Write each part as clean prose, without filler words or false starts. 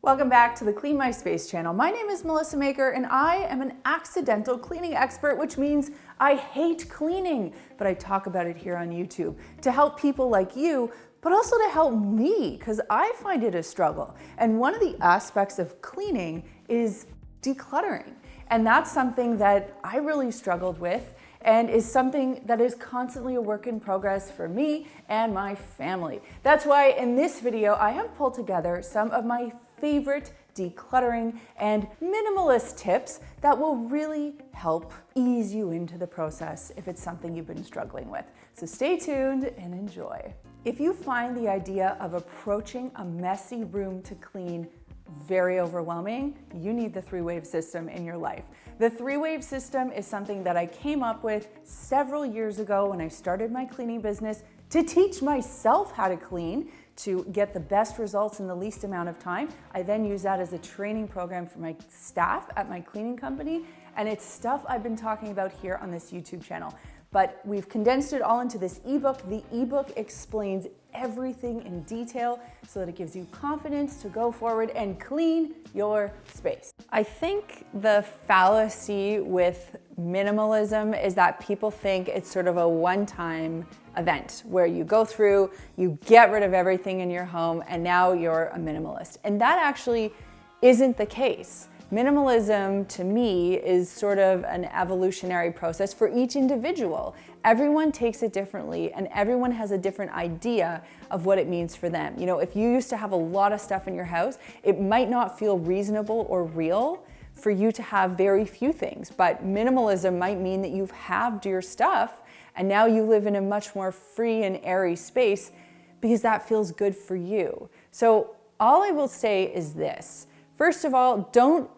Welcome back to the Clean My Space channel. My name is Melissa Maker and I am an accidental cleaning expert, which means I hate cleaning, but I talk about it here on YouTube to help people like you, but also to help me because I find it a struggle. And one of the aspects of cleaning is decluttering. And that's something that I really struggled with and is something that is constantly a work in progress for me and my family. That's why in this video, I have pulled together some of my favorite decluttering and minimalist tips that will really help ease you into the process if it's something you've been struggling with. So stay tuned and enjoy. If you find the idea of approaching a messy room to clean very overwhelming, you need the 3-wave system in your life. The 3-wave system is something that I came up with several years ago when I started my cleaning business to teach myself how to clean, to get the best results in the least amount of time. I then use that as a training program for my staff at my cleaning company, and it's stuff I've been talking about here on this YouTube channel. But we've condensed it all into this ebook. The ebook explains everything in detail so that it gives you confidence to go forward and clean your space. I think the fallacy with minimalism is that people think it's sort of a one-time event where you go through, you get rid of everything in your home, and now you're a minimalist. And that actually isn't the case. Minimalism, to me, is sort of an evolutionary process for each individual. Everyone takes it differently, and everyone has a different idea of what it means for them. You know, if you used to have a lot of stuff in your house, it might not feel reasonable or real for you to have very few things, but minimalism might mean that you've halved your stuff, and now you live in a much more free and airy space because that feels good for you. So all I will say is this. First of all, don't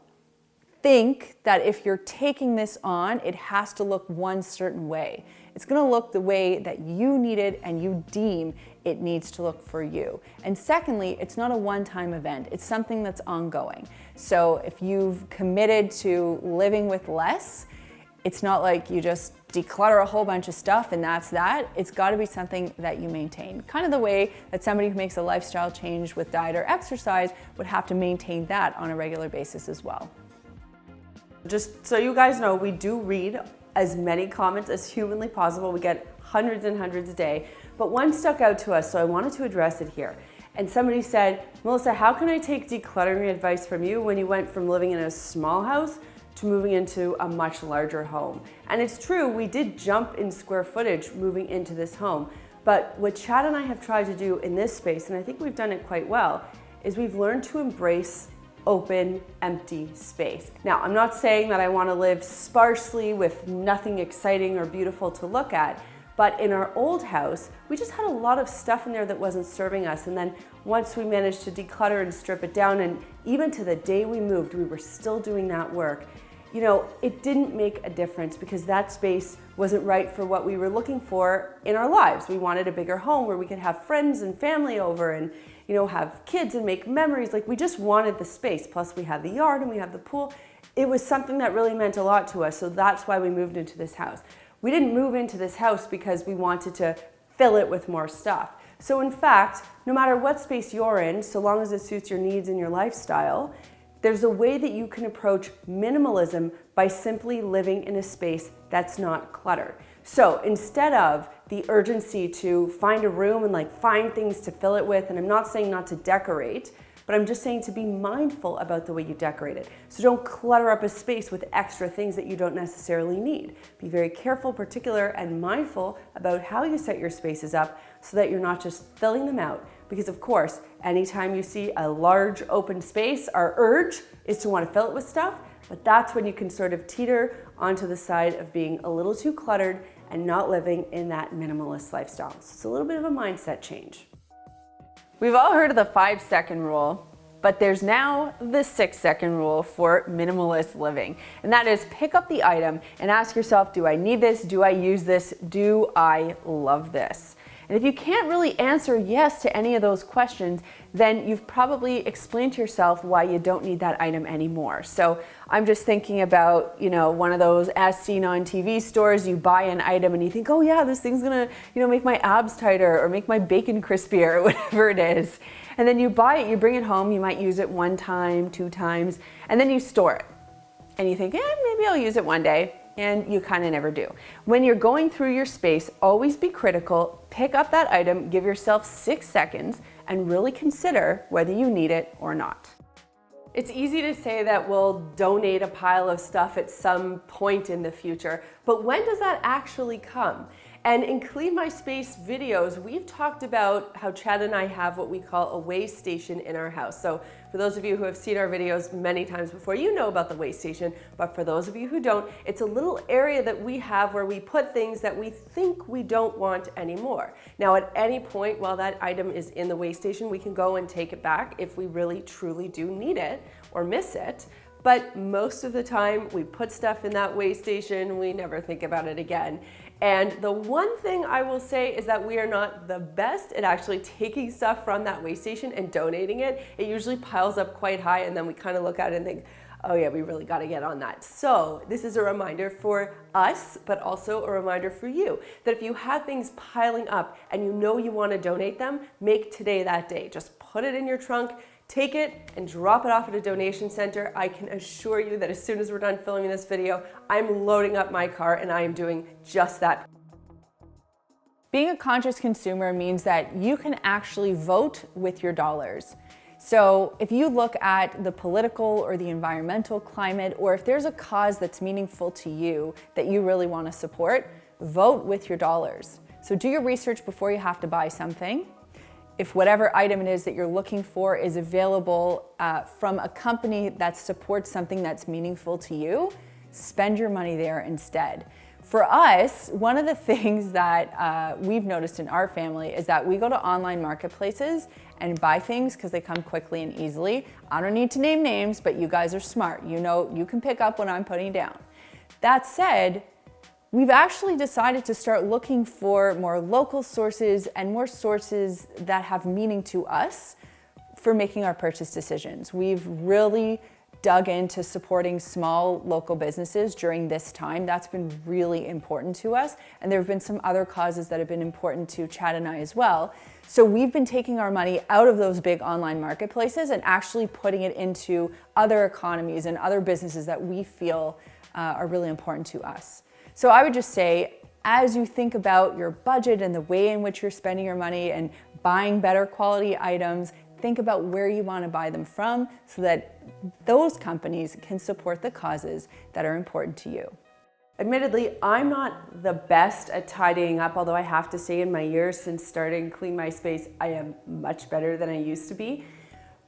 think that if you're taking this on, it has to look one certain way. It's gonna look the way that you need it and you deem it needs to look for you. And secondly, it's not a one-time event. It's something that's ongoing. So if you've committed to living with less, it's not like you just declutter a whole bunch of stuff and that's that. It's gotta be something that you maintain. Kind of the way that somebody who makes a lifestyle change with diet or exercise would have to maintain that on a regular basis as well. Just so you guys know, we do read as many comments as humanly possible. We get hundreds and hundreds a day, but one stuck out to us, so I wanted to address it here. And somebody said, Melissa, how can I take decluttering advice from you when you went from living in a small house to moving into a much larger home? And it's true, we did jump in square footage moving into this home. But what Chad and I have tried to do in this space, and I think we've done it quite well, is we've learned to embrace open, empty space. Now, I'm not saying that I want to live sparsely with nothing exciting or beautiful to look at, but in our old house, we just had a lot of stuff in there that wasn't serving us. And then once we managed to declutter and strip it down, and even to the day we moved, we were still doing that work. You know, it didn't make a difference because that space wasn't right for what we were looking for in our lives. We wanted a bigger home where we could have friends and family over and, you know, have kids and make memories. Like, we just wanted the space. Plus we have the yard and we have the pool. It was something that really meant a lot to us. So that's why we moved into this house. We didn't move into this house because we wanted to fill it with more stuff. So in fact, no matter what space you're in, so long as it suits your needs and your lifestyle, there's a way that you can approach minimalism by simply living in a space that's not cluttered. So instead of the urgency to find a room and like find things to fill it with, and I'm not saying not to decorate, but I'm just saying to be mindful about the way you decorate it. So don't clutter up a space with extra things that you don't necessarily need. Be very careful, particular, and mindful about how you set your spaces up so that you're not just filling them out. Because of course, anytime you see a large open space, our urge is to want to fill it with stuff, but that's when you can sort of teeter onto the side of being a little too cluttered and not living in that minimalist lifestyle. So it's a little bit of a mindset change. We've all heard of the 5-second rule, but there's now the 6-second rule for minimalist living. And that is pick up the item and ask yourself, do I need this? Do I use this? Do I love this? And if you can't really answer yes to any of those questions, then you've probably explained to yourself why you don't need that item anymore. So I'm just thinking about, you know, one of those as seen on TV stores, you buy an item and you think, oh yeah, this thing's gonna, you know, make my abs tighter or make my bacon crispier or whatever it is. And then you buy it, you bring it home, you might use it 1 time, 2 times, and then you store it. And you think, maybe I'll use it one day, and you kind of never do. When you're going through your space, always be critical, pick up that item, give yourself 6 seconds, and really consider whether you need it or not. It's easy to say that we'll donate a pile of stuff at some point in the future, but when does that actually come? And in Clean My Space videos, we've talked about how Chad and I have what we call a waste station in our house. So for those of you who have seen our videos many times before, you know about the waste station, but for those of you who don't, it's a little area that we have where we put things that we think we don't want anymore. Now at any point while that item is in the waste station, we can go and take it back if we really truly do need it or miss it. But most of the time we put stuff in that waste station, we never think about it again. And the one thing I will say is that we are not the best at actually taking stuff from that waste station and donating it. It usually piles up quite high and then we kind of look at it and think, oh yeah, we really got to get on that. So this is a reminder for us, but also a reminder for you that if you have things piling up and you know you want to donate them, make today that day. Just put it in your trunk, take it and drop it off at a donation center. I can assure you that as soon as we're done filming this video, I'm loading up my car and I am doing just that. Being a conscious consumer means that you can actually vote with your dollars. So if you look at the political or the environmental climate, or if there's a cause that's meaningful to you that you really want to support, vote with your dollars. So do your research before you have to buy something. If whatever item it is that you're looking for is available from a company that supports something that's meaningful to you, spend your money there instead. For us, one of the things that we've noticed in our family is that we go to online marketplaces and buy things because they come quickly and easily. I don't need to name names, but you guys are smart. You know, you can pick up what I'm putting down. That said, we've actually decided to start looking for more local sources and more sources that have meaning to us for making our purchase decisions. We've really dug into supporting small local businesses during this time. That's been really important to us. And there have been some other causes that have been important to Chad and I as well. So we've been taking our money out of those big online marketplaces and actually putting it into other economies and other businesses that we feel are really important to us. So I would just say, as you think about your budget and the way in which you're spending your money and buying better quality items, think about where you want to buy them from so that those companies can support the causes that are important to you. Admittedly, I'm not the best at tidying up, although I have to say in my years since starting Clean My Space, I am much better than I used to be.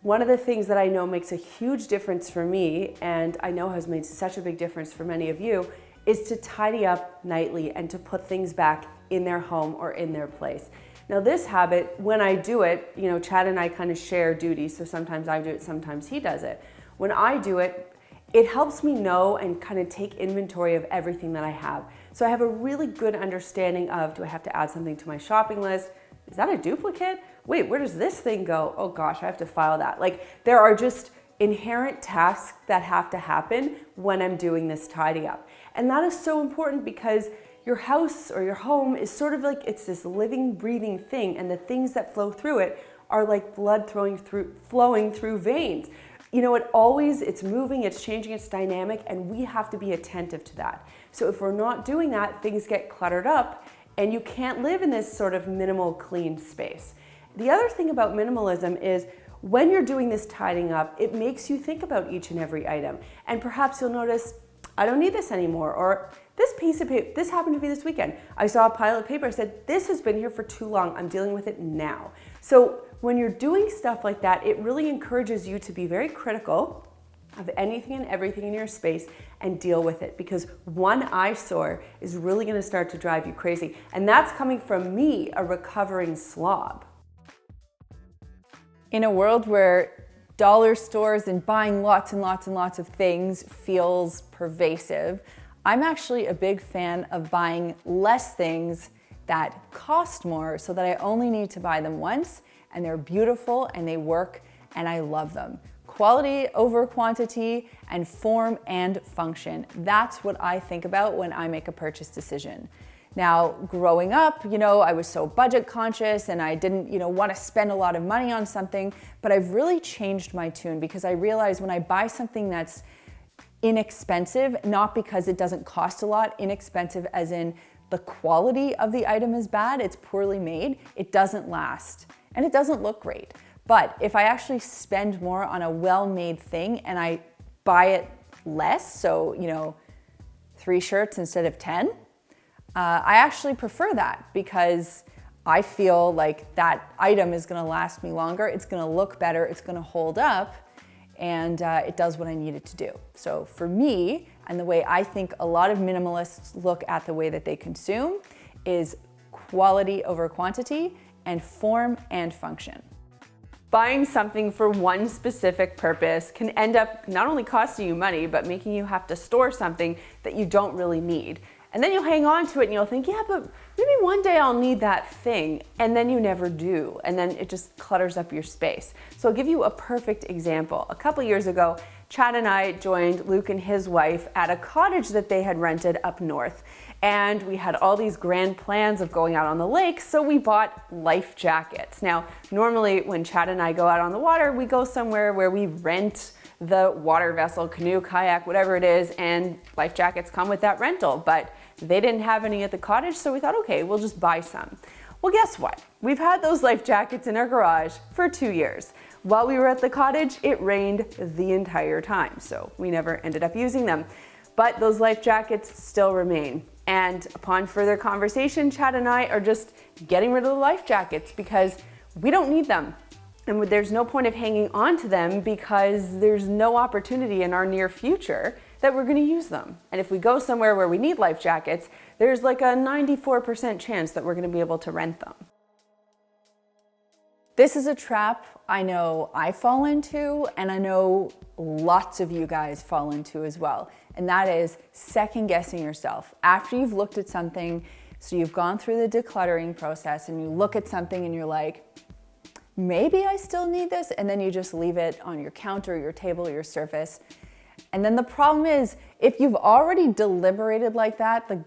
One of the things that I know makes a huge difference for me, and I know has made such a big difference for many of you, is to tidy up nightly and to put things back in their home or in their place. Now this habit, when I do it, you know, Chad and I kind of share duties, so sometimes I do it, sometimes he does it. When I do it, it helps me know and kind of take inventory of everything that I have. So I have a really good understanding of, do I have to add something to my shopping list? Is that a duplicate? Wait, where does this thing go? Oh gosh, I have to file that. Like, there are just inherent tasks that have to happen when I'm doing this tidy up. And that is so important because your house or your home is sort of like, it's this living, breathing thing, and the things that flow through it are like blood flowing through veins. You know, it's moving, it's changing, it's dynamic, and we have to be attentive to that. So if we're not doing that, things get cluttered up and you can't live in this sort of minimal, clean space. The other thing about minimalism is when you're doing this tidying up, it makes you think about each and every item. And perhaps you'll notice, I don't need this anymore, or this piece of paper, this happened to me this weekend. I saw a pile of paper, I said, this has been here for too long, I'm dealing with it now. So when you're doing stuff like that, it really encourages you to be very critical of anything and everything in your space and deal with it, because one eyesore is really gonna start to drive you crazy. And that's coming from me, a recovering slob. In a world where dollar stores and buying lots and lots and lots of things feels pervasive, I'm actually a big fan of buying less things that cost more so that I only need to buy them once and they're beautiful and they work and I love them. Quality over quantity and form and function. That's what I think about when I make a purchase decision. Now, growing up, I was so budget conscious and I didn't, want to spend a lot of money on something, but I've really changed my tune because I realize when I buy something that's inexpensive, not because it doesn't cost a lot, inexpensive as in the quality of the item is bad, it's poorly made, it doesn't last, and it doesn't look great. But if I actually spend more on a well-made thing and I buy it less, so, 3 shirts instead of 10, I actually prefer that because I feel like that item is gonna last me longer, it's gonna look better, it's gonna hold up, and it does what I need it to do. So for me, and the way I think a lot of minimalists look at the way that they consume is quality over quantity and form and function. Buying something for one specific purpose can end up not only costing you money, but making you have to store something that you don't really need. And then you'll hang on to it and you'll think, yeah, but maybe one day I'll need that thing. And then you never do. And then it just clutters up your space. So I'll give you a perfect example. A couple years ago, Chad and I joined Luke and his wife at a cottage that they had rented up north. And we had all these grand plans of going out on the lake, so we bought life jackets. Now, normally when Chad and I go out on the water, we go somewhere where we rent the water vessel, canoe, kayak, whatever it is, and life jackets come with that rental. But they didn't have any at the cottage, so we thought, okay, we'll just buy some. Well, guess what? We've had those life jackets in our garage for 2 years. While we were at the cottage, it rained the entire time, so we never ended up using them. But those life jackets still remain. And upon further conversation, Chad and I are just getting rid of the life jackets because we don't need them. And there's no point of hanging on to them because there's no opportunity in our near future that we're gonna use them. And if we go somewhere where we need life jackets, there's like a 94% chance that we're gonna be able to rent them. This is a trap I know I fall into, and I know lots of you guys fall into as well. And that is second guessing yourself. After you've looked at something, so you've gone through the decluttering process and you look at something and you're like, maybe I still need this, and then you just leave it on your counter, your table, your surface. And then the problem is, if you've already deliberated like that, the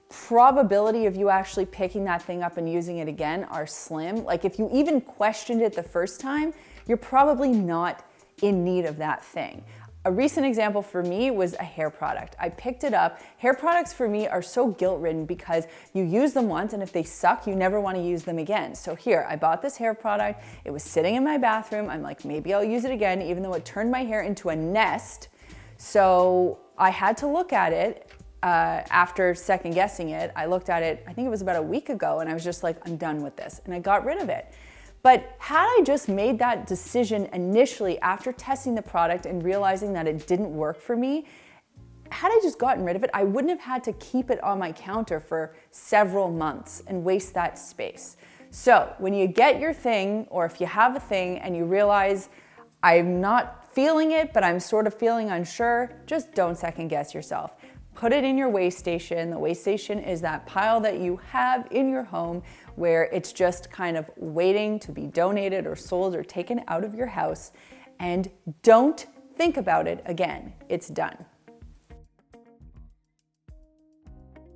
probability of you actually picking that thing up and using it again are slim. Like if you even questioned it the first time, you're probably not in need of that thing. A recent example for me was a hair product. I picked it up. Hair products for me are so guilt-ridden because you use them once, and if they suck, you never want to use them again. So here, I bought this hair product. It was sitting in my bathroom. I'm like, maybe I'll use it again, even though it turned my hair into a nest. So I had to look at it. After second guessing it, I looked at it, I think it was about a week ago, and I was just like, I'm done with this, and I got rid of it. But had I just made that decision initially after testing the product and realizing that it didn't work for me, had I just gotten rid of it, I wouldn't have had to keep it on my counter for several months and waste that space. So when you get your thing, or if you have a thing and you realize I'm not feeling it, but I'm sort of feeling unsure, just don't second guess yourself. Put it in your waste station. The waste station is that pile that you have in your home where it's just kind of waiting to be donated or sold or taken out of your house. And don't think about it again. It's done.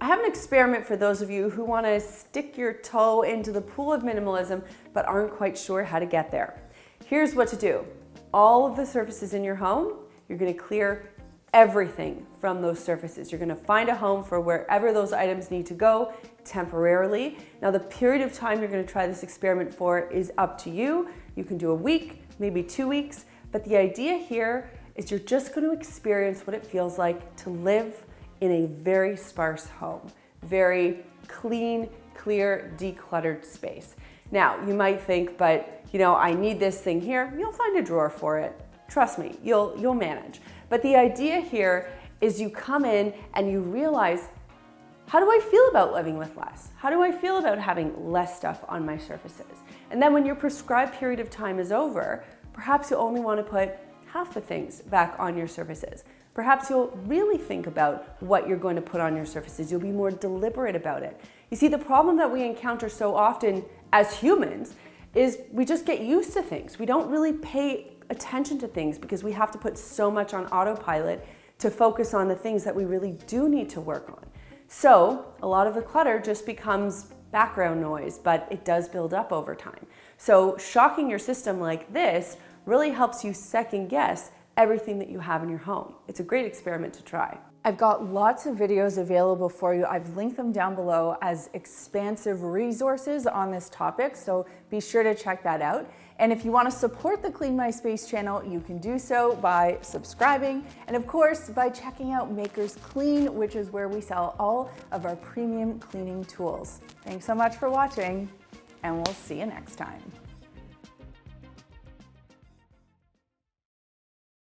I have an experiment for those of you who want to stick your toe into the pool of minimalism but aren't quite sure how to get there. Here's what to do. All of the surfaces in your home, you're going to clear everything from those surfaces. You're going to find a home for wherever those items need to go temporarily. Now, the period of time you're going to try this experiment for is up to you. You can do a week, maybe 2 weeks, but the idea here is you're just going to experience what it feels like to live in a very sparse home, very clean, clear, decluttered space. Now, you might think, but I need this thing here. You'll find a drawer for it. Trust me, you'll manage. But the idea here is you come in and you realize, how do I feel about living with less? How do I feel about having less stuff on my surfaces? And then when your prescribed period of time is over, perhaps you only want to put half the things back on your surfaces. Perhaps you'll really think about what you're going to put on your surfaces. You'll be more deliberate about it. You see, the problem that we encounter so often as humans is we just get used to things. We don't really pay attention to things because we have to put so much on autopilot to focus on the things that we really do need to work on. So a lot of the clutter just becomes background noise, but it does build up over time. So shocking your system like this really helps you second guess everything that you have in your home. It's a great experiment to try. I've got lots of videos available for you. I've linked them down below as expansive resources on this topic, so be sure to check that out. And if you want to support the Clean My Space channel, you can do so by subscribing and of course by checking out Makers Clean, which is where we sell all of our premium cleaning tools. Thanks so much for watching, and we'll see you next time.